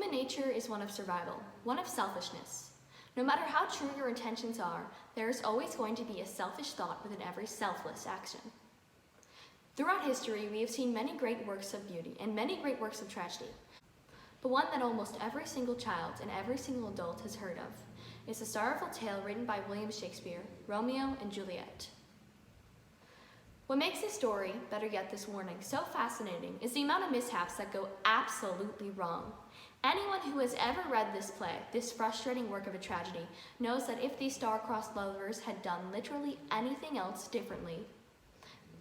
Human nature is one of survival, one of selfishness. No matter how true your intentions are, there is always going to be a selfish thought within every selfless action. Throughout history, we have seen many great works of beauty and many great works of tragedy. But one that almost every single child and every single adult has heard of is the sorrowful tale written by William Shakespeare, Romeo and Juliet. What makes this story, better yet this warning, so fascinating is the amount of mishaps that go absolutely wrong. Anyone who has ever read this play, this frustrating work of a tragedy, knows that if these star-crossed lovers had done literally anything else differently,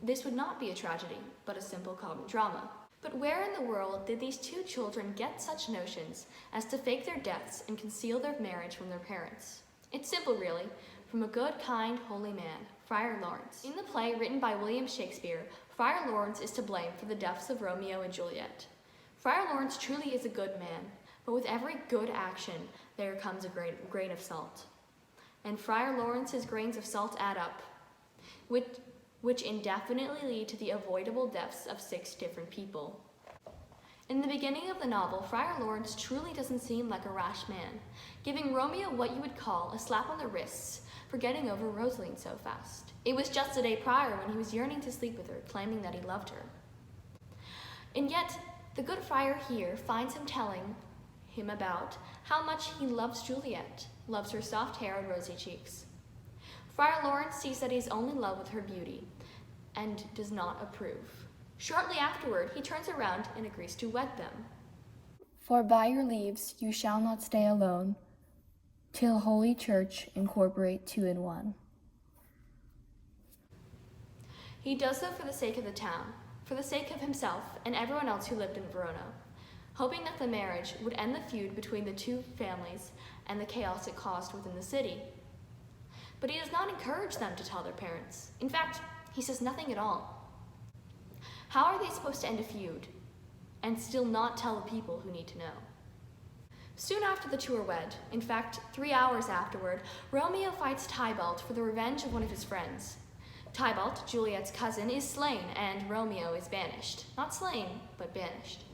this would not be a tragedy, but a simple common drama. But where in the world did these two children get such notions as to fake their deaths and conceal their marriage from their parents? It's simple, really, from a good, kind, holy man, Friar Lawrence. In the play written by William Shakespeare, Friar Lawrence is to blame for the deaths of Romeo and Juliet. Friar Lawrence truly is a good man, but with every good action, there comes a grain of salt. And Friar Lawrence's grains of salt add up, which indefinitely lead to the avoidable deaths of 6 different people. In the beginning of the novel, Friar Lawrence truly doesn't seem like a rash man, giving Romeo what you would call a slap on the wrists for getting over Rosaline so fast. It was just a day prior when he was yearning to sleep with her, claiming that he loved her. And yet, the good friar here finds him telling him about how much he loves Juliet, loves her soft hair and rosy cheeks. Friar Lawrence sees that he's only in love with her beauty and does not approve. Shortly afterward, he turns around and agrees to wed them. For by your leaves you shall not stay alone, till Holy Church incorporate 2 in 1. He does so for the sake of the town, for the sake of himself and everyone else who lived in Verona, hoping that the marriage would end the feud between the two families and the chaos it caused within the city. But he does not encourage them to tell their parents. In fact, he says nothing at all. How are they supposed to end a feud and still not tell the people who need to know? Soon after the two are wed, in fact, 3 hours afterward, Romeo fights Tybalt for the revenge of one of his friends. Tybalt, Juliet's cousin, is slain and Romeo is banished. Not slain, but banished.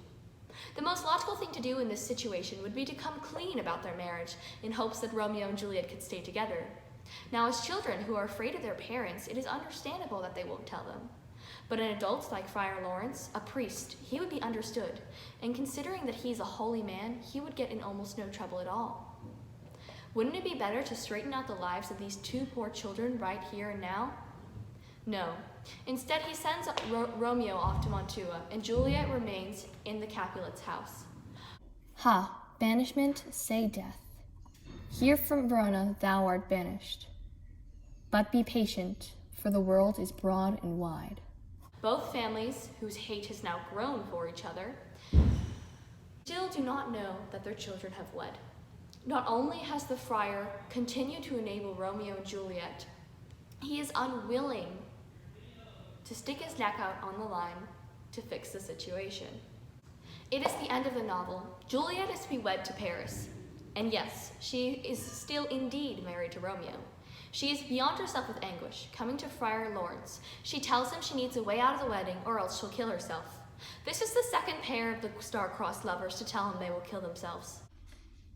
The most logical thing to do in this situation would be to come clean about their marriage in hopes that Romeo and Juliet could stay together. Now, as children who are afraid of their parents, it is understandable that they won't tell them. But an adult like Friar Lawrence, a priest, he would be understood, and considering that he's a holy man, he would get in almost no trouble at all. Wouldn't it be better to straighten out the lives of these 2 poor children right here and now? No. Instead, he sends Romeo off to Mantua, and Juliet remains in the Capulets' house. Ha, banishment, say death. Here from Verona thou art banished. But be patient, for the world is broad and wide. Both families, whose hate has now grown for each other, still do not know that their children have wed. Not only has the friar continued to enable Romeo and Juliet, he is unwilling to stick his neck out on the line to fix the situation. It is the end of the novel. Juliet is to be wed to Paris. And yes, she is still indeed married to Romeo. She is beyond herself with anguish, coming to Friar Lawrence. She tells him she needs a way out of the wedding or else she'll kill herself. This is the second pair of the star-crossed lovers to tell him they will kill themselves.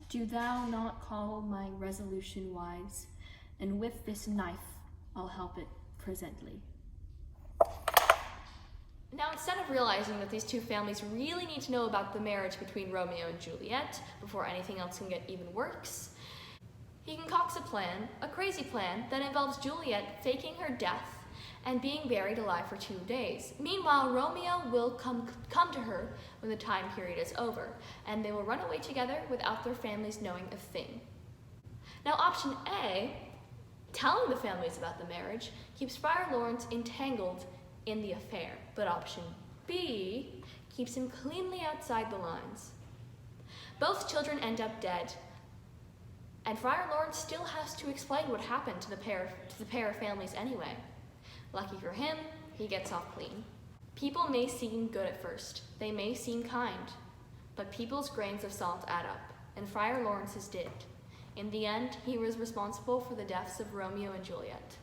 Do thou not call my resolution wise, and with this knife I'll help it presently. Now, instead of realizing that these two families really need to know about the marriage between Romeo and Juliet before anything else can get even worse, he concocts a plan, a crazy plan, that involves Juliet faking her death and being buried alive for 2 days. Meanwhile, Romeo will come to her when the time period is over, and they will run away together without their families knowing a thing. Now, option A, telling the families about the marriage, keeps Friar Lawrence entangled in the affair, but option B keeps him cleanly outside the lines. Both children end up dead, and Friar Lawrence still has to explain what happened to the pair of families anyway. Lucky for him, he gets off clean. People may seem good at first, they may seem kind, but people's grains of salt add up, and Friar Lawrence's did. In the end, he was responsible for the deaths of Romeo and Juliet.